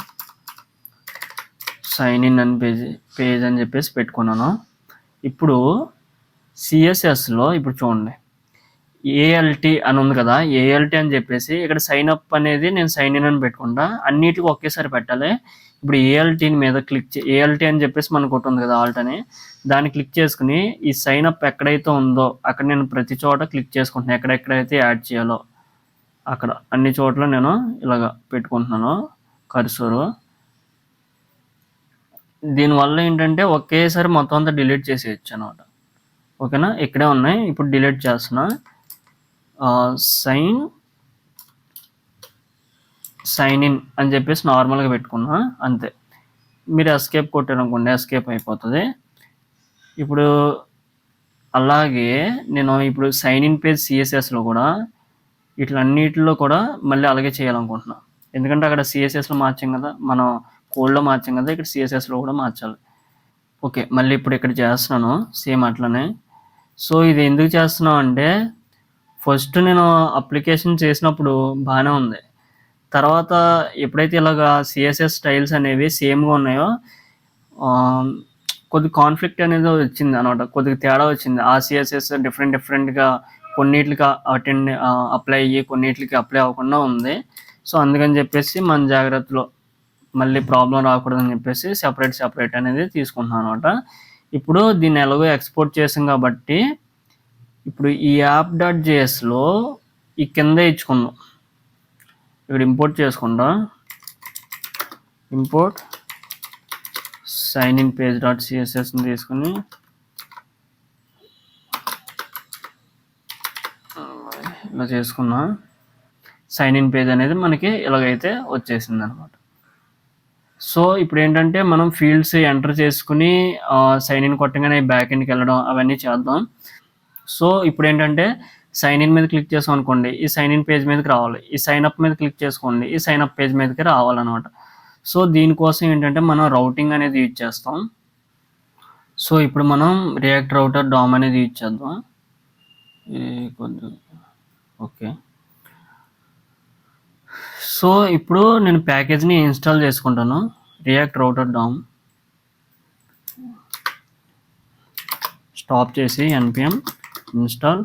సైన్ ఇన్ అని పేజ్ అని చెప్పేసి పెట్టుకున్నాను. ఇప్పుడు సిఎస్ఎస్లో ఇప్పుడు చూడండి ఏఎల్టీ అని ఉంది కదా, ఏఎల్టీ అని చెప్పేసి ఇక్కడ సైన్ అప్ అనేది నేను సైన్ ఇన్ అని పెట్టుకుంటా, అన్నిటికీ ఒకేసారి పెట్టాలి. ఇప్పుడు ఏఎల్టీ మీద ఏఎల్టీ అని చెప్పేసి మనకు ఒకటి ఉంది కదా ఆల్ట్ అని, దాన్ని క్లిక్ చేసుకుని ఈ సైన్ అప్ ఎక్కడైతే ఉందో అక్కడ నేను ప్రతి చోట క్లిక్ చేసుకుంటున్నాను, ఎక్కడెక్కడైతే యాడ్ చేయాలో అక్కడ అన్ని చోట్ల నేను ఇలాగ పెట్టుకుంటున్నాను కర్సరు. దీనివల్ల ఏంటంటే ఒకేసారి మొత్తం అంతా డిలీట్ చేసేయచ్చు అనమాట. ఓకేనా. ఇక్కడే ఉన్నాయి, ఇప్పుడు డిలీట్ చేస్తున్నా. సైన్ సైన్ ఇన్ అని చెప్పేసి నార్మల్గా పెట్టుకున్నా అంతే. మీరు ఎస్కేప్ కొట్టారనుకోండి ఎస్కేప్ అయిపోతుంది. ఇప్పుడు అలాగే నేను ఇప్పుడు సైన్ ఇన్ పేజ్ సిఎస్ఎస్లో కూడా వీటిలన్నిటిలో కూడా మళ్ళీ అలాగే చేయాలనుకుంటున్నాను. ఎందుకంటే అక్కడ సిఎస్ఎస్లో మార్చాం కదా, మనం కోడ్లో మార్చాం కదా, ఇక్కడ సిఎస్ఎస్లో కూడా మార్చాలి. ఓకే, మళ్ళీ ఇప్పుడు ఇక్కడ చేస్తున్నాను సేమ్ అట్లనే. సో ఇది ఎందుకు చేస్తున్నాం అంటే ఫస్ట్ నేను అప్లికేషన్ చేసినప్పుడు బాగానే ఉంది. తర్వాత ఎప్పుడైతే ఇలాగా సిఎస్ఎస్ స్టైల్స్ అనేవి సేమ్గా ఉన్నాయో కొద్ది కాన్ఫ్లిక్ట్ అనేది వచ్చింది అనమాట. కొద్దిగా తేడా వచ్చింది. ఆ సిఎస్ఎస్ డిఫరెంట్గా కొన్నిటికి అప్లై అయ్యి కొన్నిటికి అప్లై అవ్వకుండా ఉంది. సో అందుకని చెప్పేసి మన జాగ్రత్తలో మళ్ళీ ప్రాబ్లం రాకూడదని చెప్పేసి సెపరేట్ అనేది తీసుకుంటున్నాను అనమాట. ఇప్పుడు దీన్ని ఎలాగో ఎక్స్పోర్ట్ చేసాం కాబట్టి ఇప్పుడు ఈ యాప్ డాట్ జేఎస్లో ఈ కింద ఇచ్చుకుందాం. ఇక్కడ ఇంపోర్ట్ చేసుకుందాం. Import sign in page dot సిఎస్ఎస్ని తీసుకుని ఇలా చేసుకున్నా. సైన్ ఇన్ పేజ్ అనేది మనకి ఇలాగైతే వచ్చేసింది అనమాట. సో ఇప్పుడు ఏంటంటే మనం ఫీల్డ్స్ ఎంటర్ చేసుకుని సైన్ ఇన్ కొట్టగానే బ్యాక్ ఎండ్కి వెళ్ళడం అవన్నీ చేద్దాం. సో ఇప్పుడు ఏంటంటే సైన్ ఇన్ మీద క్లిక్ చేసాం అనుకోండి, ఈ సైన్ ఇన్ పేజ్ మీదకి రావాలి. ఈ సైన్ అప్ మీద క్లిక్ చేసుకోండి, ఈ సైన్ అప్ పేజ్ మీదకి రావాలన్నమాట. సో దీనికోసం ఏంటంటే మనం రౌటింగ్ అనేది యూజ్ చేస్తాం. సో ఇప్పుడు మనం రియాక్ట్ రౌటర్ డామ్ అనేది యూజ్ చేద్దాం. ఓకే, సో ఇప్పుడు నేను ప్యాకేజ్ని ఇన్స్టాల్ చేసుకుంటాను. రియాక్ట్ రౌటర్ డామ్ స్టాప్ చేసి npm install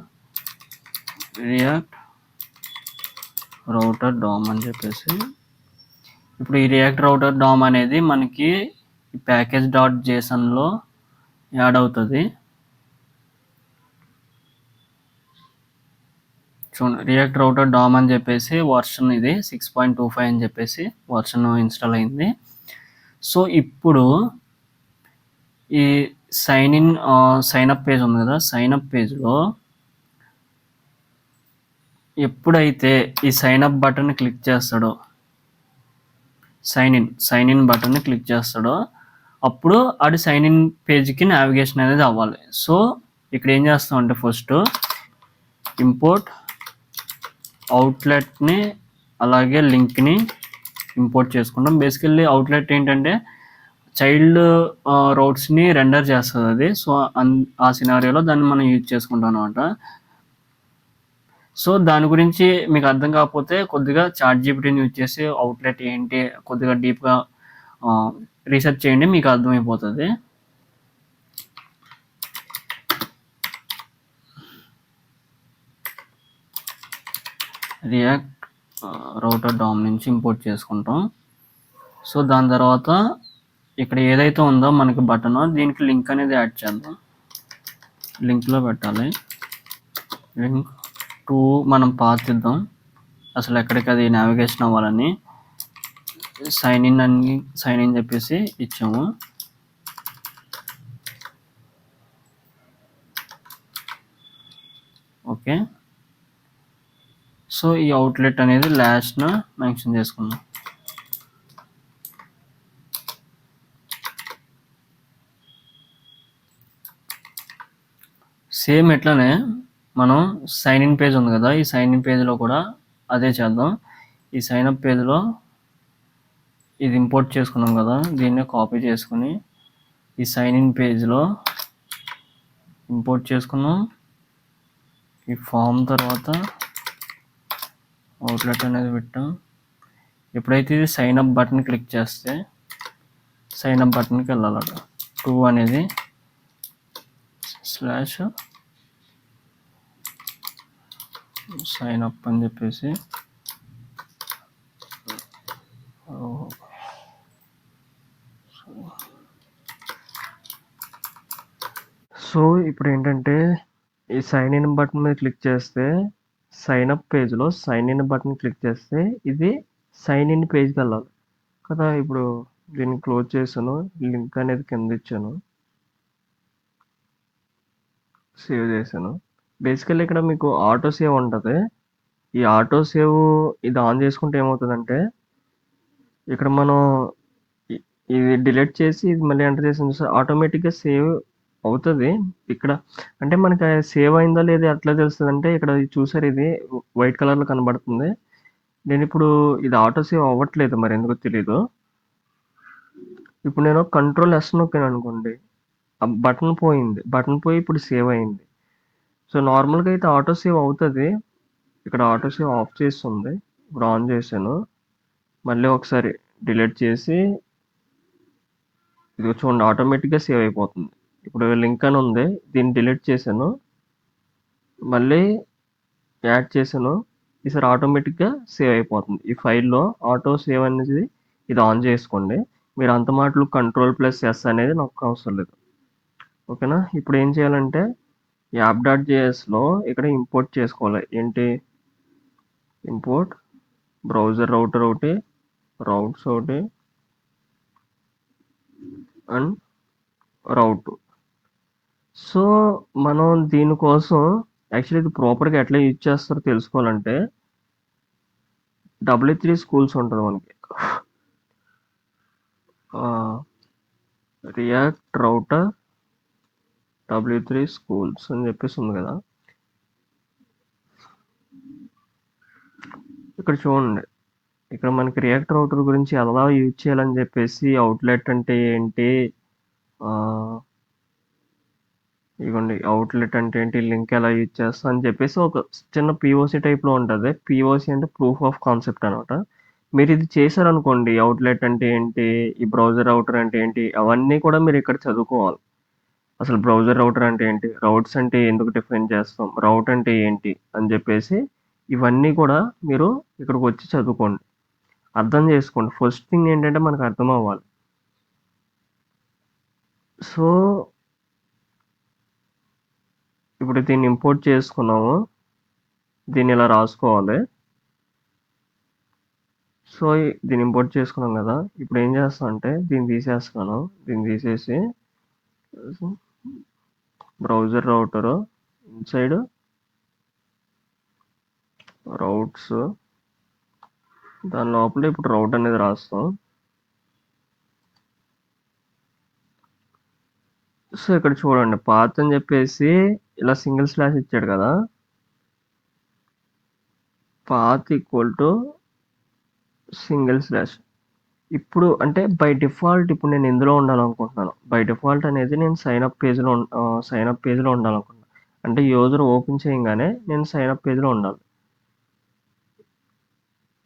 React router DOM అని చెప్పేసి ఇప్పుడు ఈ రియాక్ట్ రౌటర్ డామ్ అనేది మనకి ప్యాకేజ్ డాట్ జేసన్లో యాడ్ అవుతుంది. చూడండి, రియాక్ట్ రౌటర్ డామ్ అని చెప్పేసి వర్షన్ ఇది 6.25 అని చెప్పేసి వర్షన్ ఇన్స్టాల్ అయింది. సో ఇప్పుడు ఈ సైన్ అప్ పేజ్ ఉంది కదా, సైన్ అప్ పేజ్లో ఎప్పుడైతే ఈ సైన్ అప్ బటన్ క్లిక్ చేస్తాడో, సైన్ ఇన్ బటన్ని క్లిక్ చేస్తాడో అప్పుడు అది సైన్ ఇన్ పేజ్కి నావిగేషన్ అనేది అవ్వాలి. సో ఇక్కడ ఏం చేస్తామంటే ఫస్ట్ ఇంపోర్ట్ అవుట్లెట్ని అలాగే లింక్ని ఇంపోర్ట్ చేసుకుంటాం. బేసికల్లీ అవుట్లెట్ ఏంటంటే చైల్డ్ రౌట్స్ని రెండర్ చేస్తుంది అది. సో ఆ సినారియోలో దాన్ని మనం యూజ్ చేసుకుంటాం అనమాట. సో దాని గురించి మీకు అర్థం కాకపోతే కొద్దిగా చాట్‌జీపీటీని యూజ్ చేసి అవుట్లెట్ ఏంటి కొద్దిగా డీప్గా రీసెర్చ్ చేయండి, మీకు అర్థమైపోతుంది. రియాక్ట్ రౌటర్ డామ్ నుంచి ఇంపోర్ట్ చేసుకుంటాం. సో దాని తర్వాత ఇక్కడ ఏదైతే ఉందో మనకి బటన్, దీనికి లింక్ అనేది యాడ్ చేద్దాం. లింక్లో పెట్టాలి. లింక్ టు మనం పాత్ ఇద్దాం, అసలు ఎక్కడికి అది నావిగేషన్ అవ్వాలని. సైన్ ఇన్ చెప్పేసి ఇచ్చాము. ఓకే, సో ఈ అవుట్లెట్ అనేది లాస్ట్న మెన్షన్ చేసుకుందాం. సేమ్ ఎట్లానే మనం సైన్ ఇన్ పేజ్ ఉంది కదా, ఈ సైన్ ఇన్ పేజ్లో కూడా అదే చేద్దాం. ఈ సైన్ అప్ పేజ్లో ఇది ఇంపోర్ట్ చేసుకున్నాం కదా, దీన్నే కాపీ చేసుకుని ఈ సైన్ ఇన్ పేజ్లో ఇంపోర్ట్ చేసుకున్నాం. ఈ ఫామ్ తర్వాత అవుట్లెట్ అనేది పెట్టాం. ఎప్పుడైతే ఇది సైన్ అప్ బటన్ క్లిక్ చేస్తే సైన్ అప్ బటన్కి వెళ్ళాలట. 2 అనేది స్లాష్ సైన్ అప్ అని చెప్పేసి సో ఇప్పుడు ఏంటంటే ఈ సైన్ ఇన్ బటన్ మీద క్లిక్ చేస్తే సైన్ అప్ పేజ్లో సైన్ ఇన్ బటన్ క్లిక్ చేస్తే ఇది సైన్ ఇన్ పేజ్కి వెళ్ళాలి కదా. ఇప్పుడు దీన్ని క్లోజ్ చేశాను, లింక్ అనేది కింద ఇచ్చాను, సేవ్ చేశాను. బేసికల్లీ ఇక్కడ మీకు ఆటో సేవ్ ఉంటుంది. ఈ ఆటో సేవ్ ఇది ఆన్ చేసుకుంటే ఏమవుతుందంటే ఇక్కడ మనం ఇది డిలీట్ చేసి ఇది మళ్ళీ ఎంటర్ చేసాం సార్, ఆటోమేటిక్గా సేవ్ అవుతుంది. ఇక్కడ అంటే మనకి సేవ్ అయిందా లేదా ఎట్లా తెలుస్తుంది అంటే, ఇక్కడ చూసారు ఇది వైట్ కలర్లో కనబడుతుంది. నేను ఇప్పుడు ఇది ఆటో సేవ్ అవ్వట్లేదు, మరి ఎందుకో తెలీదు. ఇప్పుడు నేను కంట్రోల్ ఎస్ నొక్కాను అనుకోండి, ఆ బటన్ పోయింది, బటన్ పోయి ఇప్పుడు సేవ్ అయింది. సో నార్మల్గా అయితే ఆటో సేవ్ అవుతుంది. ఇక్కడ ఆటో సేవ్ ఆఫ్ చేస్తుంది, ఇప్పుడు ఆన్ చేశాను. మళ్ళీ ఒకసారి డిలీట్ చేసి ఇది చూడండి ఆటోమేటిక్గా సేవ్ అయిపోతుంది. ఇప్పుడు లింక్ అని ఉంది, దీన్ని డిలీట్ చేశాను, మళ్ళీ యాడ్ చేశాను, ఈసారి ఆటోమేటిక్గా సేవ్ అయిపోతుంది. ఈ ఫైల్లో ఆటో సేవ్ అనేది ఇది ఆన్ చేసుకోండి. మీరు అంత మాటలు కంట్రోల్ ప్లస్ ఎస్ అనేది నాకు అవసరం లేదు. ఓకేనా? ఇప్పుడు ఏం చేయాలంటే యాప్ డాట్ జేఎస్లో ఇక్కడ ఇంపోర్ట్ చేసుకోవాలి. ఏంటి? ఇంపోర్ట్ బ్రౌజర్ రౌటర్ ఒకటి, రౌట్స్ ఒకటి అండ్ రౌట్. సో మనం దీనికోసం యాక్చువల్లీ ఇది ప్రాపర్గా ఎట్లా యూజ్ చేస్తారో తెలుసుకోవాలంటే W3 స్కూల్స్ ఉంటుంది మనకి, రియాక్ట్ రౌటర్ W3 స్కూల్స్ అని చెప్పేసి ఉంది కదా. ఇక్కడ చూడండి, ఇక్కడ మనకి రియాక్ట్ రౌటర్ గురించి ఎలా యూజ్ చేయాలని చెప్పేసి, అవుట్లెట్ అంటే ఏంటి, ఇదిగోండి అవుట్లెట్ అంటే ఏంటి, లింక్ ఎలా యూజ్ చేస్తా అని చెప్పేసి ఒక చిన్న పిఓసి టైప్లో ఉంటుంది. పిఓసి అంటే ప్రూఫ్ ఆఫ్ కాన్సెప్ట్ అనమాట. మీరు ఇది చేశారనుకోండి, అవుట్లెట్ అంటే ఏంటి, ఈ బ్రౌజర్ రౌటర్ అంటే ఏంటి, అవన్నీ కూడా మీరు ఇక్కడ చదువుకోవాలి. అసలు బ్రౌజర్ రౌటర్ అంటే ఏంటి, రౌట్స్ అంటే ఎందుకు డిఫైన్ చేస్తాం, రౌట్ అంటే ఏంటి అని చెప్పేసి ఇవన్నీ కూడా మీరు ఇక్కడికి వచ్చి చదువుకోండి, అర్థం చేసుకోండి. ఫస్ట్ థింగ్ ఏంటంటే మనకు అర్థం అవ్వాలి. సో ఇప్పుడు దీన్ని ఇంపోర్ట్ చేసుకున్నాము, దీన్ని ఇలా రాసుకోవాలి. సో దీన్ని ఇంపోర్ట్ చేసుకున్నాం కదా, ఇప్పుడు ఏం చేస్తాం అంటే దీన్ని తీసేస్తున్నాను, దీన్ని తీసేసి బ్రౌజర్ రౌటరు ఇన్సైడ్ రౌట్స్, దాని లోపల ఇప్పుడు రౌట్ అనేది రాస్తాం. సో ఇక్కడ చూడండి, పాత్ అని చెప్పేసి ఇలా సింగిల్ స్లాష్ ఇచ్చాడు కదా, path equal to single slash. ఇప్పుడు అంటే బై డిఫాల్ట్ ఇప్పుడు నేను ఎందులో ఉండాలనుకుంటున్నాను, బై డిఫాల్ట్ అనేది నేను సైన్ అప్ పేజ్లో ఉండాలనుకుంటున్నాను. అంటే యూజర్ ఓపెన్ చేయగానే నేను సైన్ అప్ పేజ్లో ఉండాలి.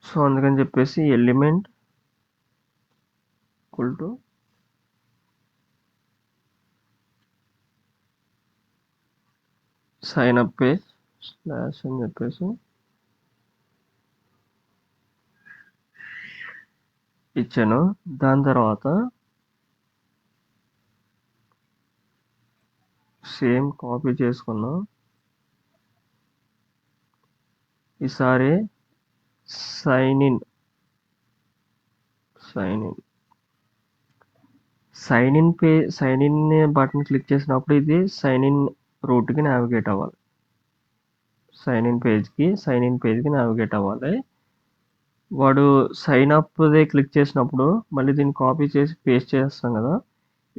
సో అందుకని చెప్పేసి element equal to sign up page slash అని చెప్పేసి ఇచ్చాను. దాని తర్వాత సేమ్ కాపీ చేసుకున్నా, ఈసారి సైన్ ఇన్ బటన్ క్లిక్ చేసినప్పుడు ఇది సైన్ ఇన్ రూట్కి నావిగేట్ అవ్వాలి, సైన్ ఇన్ పేజ్కి నావిగేట్ అవ్వాలి. వాడు సైన్ అప్దే క్లిక్ చేసినప్పుడు మళ్ళీ దీన్ని కాపీ చేసి పేస్ట్ చేస్తాం కదా,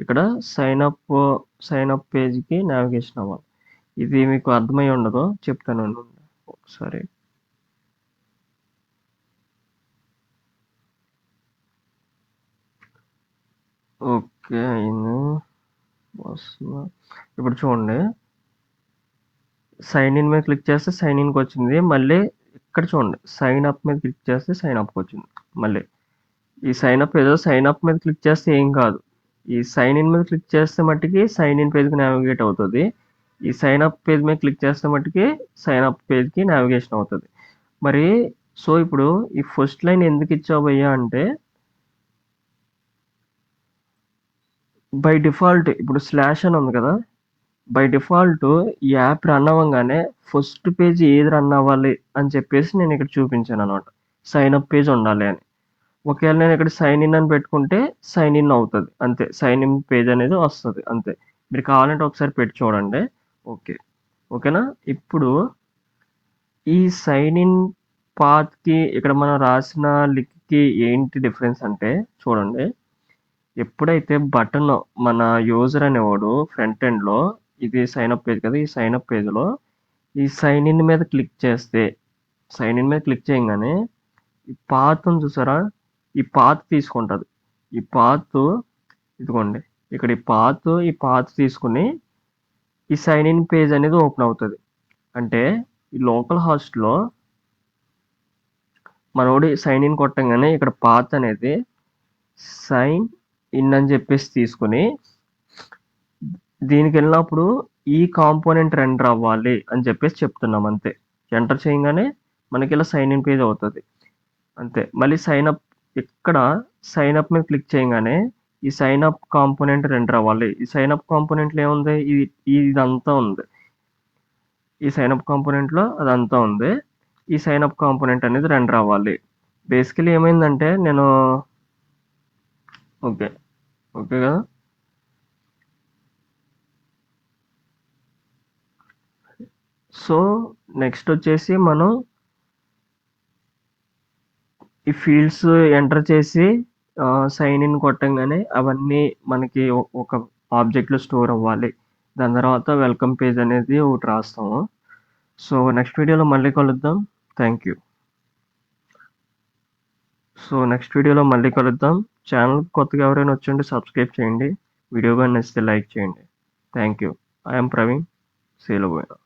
ఇక్కడ సైన్ అప్ పేజ్కి నావిగేషన్ అవ్వాలి. ఇది మీకు అర్థమై ఉండదు, చెప్తాను ఒకసారి. ఓకే అయింది, వస్తున్నా. ఇప్పుడు చూడండి, సైన్ ఇన్ మీద క్లిక్ చేస్తే సైన్ ఇన్కి వచ్చింది. మళ్ళీ ఇక్కడ చూడండి, సైన్ అప్ మీద క్లిక్ చేస్తే సైన్ అప్కి వచ్చింది. మళ్ళీ ఈ సైన్ అప్ మీద క్లిక్ చేస్తే ఏం కాదు, ఈ సైన్ ఇన్ మీద క్లిక్ చేస్తే మట్టుకి సైన్ ఇన్ పేజ్కి నావిగేట్ అవుతుంది. ఈ సైన్ అప్ పేజ్ మీద క్లిక్ చేస్తే మట్టుకి సైన్ అప్ పేజ్కి నావిగేషన్ అవుతుంది. మరి సో ఇప్పుడు ఈ ఫస్ట్ లైన్ ఎందుకు ఇచ్చావయ్యా అంటే, బై డిఫాల్ట్ ఇప్పుడు స్లాష్ అని ఉంది కదా, బై డిఫాల్ట్ ఈ యాప్ రన్ అవ్వగానే ఫస్ట్ పేజ్ ఏది రన్ అవ్వాలి అని చెప్పేసి నేను ఇక్కడ చూపించాను అనమాట, సైన్ అప్ పేజ్ ఉండాలి అని. ఒకవేళ నేను ఇక్కడ సైన్ ఇన్ అని పెట్టుకుంటే సైన్ ఇన్ అవుతుంది, అంతే, సైన్ ఇన్ పేజ్ అనేది వస్తుంది అంతే. మీరు కావాలంటే ఒకసారి పెట్టి చూడండి. ఓకేనా? ఇప్పుడు ఈ సైన్ ఇన్ పాత్కి ఇక్కడ మనం రాసిన రెండిటికి ఏంటి డిఫరెన్స్ అంటే చూడండి. ఎప్పుడైతే బటన్ మన యూజర్ అనేవాడు ఫ్రంట్ ఎండ్‌లో ఇది సైన్ అప్ పేజ్ కదా! ఈ సైన్ అప్ పేజ్‌లో ఈ సైన్ ఇన్ మీద క్లిక్ చేస్తే, సైన్ ఇన్ మీద క్లిక్ చేయంగానే ఈ పాత్ ఉంది చూసారా? ఈ పాత్ తీసుకుంటది. ఈ పాత్ ఇదిగోండి. ఇక్కడ ఈ పాత్ తీసుకొని ఈ సైన్ ఇన్ పేజ్ అనేది ఓపెన్ అవుతది. అంటే ఈ లోకల్ హోస్ట్‌లో మనోడు సైన్ ఇన్ కొట్టంగానే ఇక్కడ పాత్ అనేది సైన్ ఇన్ అని చెప్పేసి తీసుకొని దీనికెళ్ళినప్పుడు ఈ కాంపోనెంట్ రెండర్ అవ్వాలి అని చెప్పేసి చెప్తున్నాం అంతే. ఎంటర్ చేయంగానే మనకి ఇలా సైన్ ఇన్ పేజ్ అవుతది. అంతే. మళ్ళీ సైన్ అప్ ఇక్కడ సైన్ అప్ మీద క్లిక్ చేయంగానే ఈ సైన్ అప్ కాంపోనెంట్ రెండర్ అవ్వాలి. ఈ సైన్ అప్ కాంపోనెంట్‌లో ఏముంది? ఇదంతా ఉంది. ఈ సైన్ అప్ కాంపోనెంట్‌లో అదంతా ఉంది. ఈ సైన్ అప్ కాంపోనెంట్ అనేది రెండర్ అవ్వాలి. బేసికల్లీ ఏమైందంటే నేను ఓకే. ఓకే కదా! సో, నెక్స్ట్ వచ్చేసి మనం ఈ ఫీల్డ్స్ ఎంటర్ చేసి సైన్ ఇన్ కొట్టంగానే అవన్నీ మనకి ఒక ఆబ్జెక్ట్‌లో స్టోర్ అవ్వాలి. దాని తర్వాత వెల్కమ్ పేజ్ అనేది ఒకటి రాస్తాము. సో, నెక్స్ట్ వీడియోలో మళ్ళీ కలుద్దాం. Thank you. నెక్స్ట్ వీడియోలో మళ్ళీ కలుద్దాం. ఛానెల్‌కి కొత్తగా ఎవరైనా వచ్చుంటే సబ్స్క్రైబ్ చేయండి. వీడియో గాని నచ్చితే లైక్ చేయండి. Thank you. I am Praveen. See you later.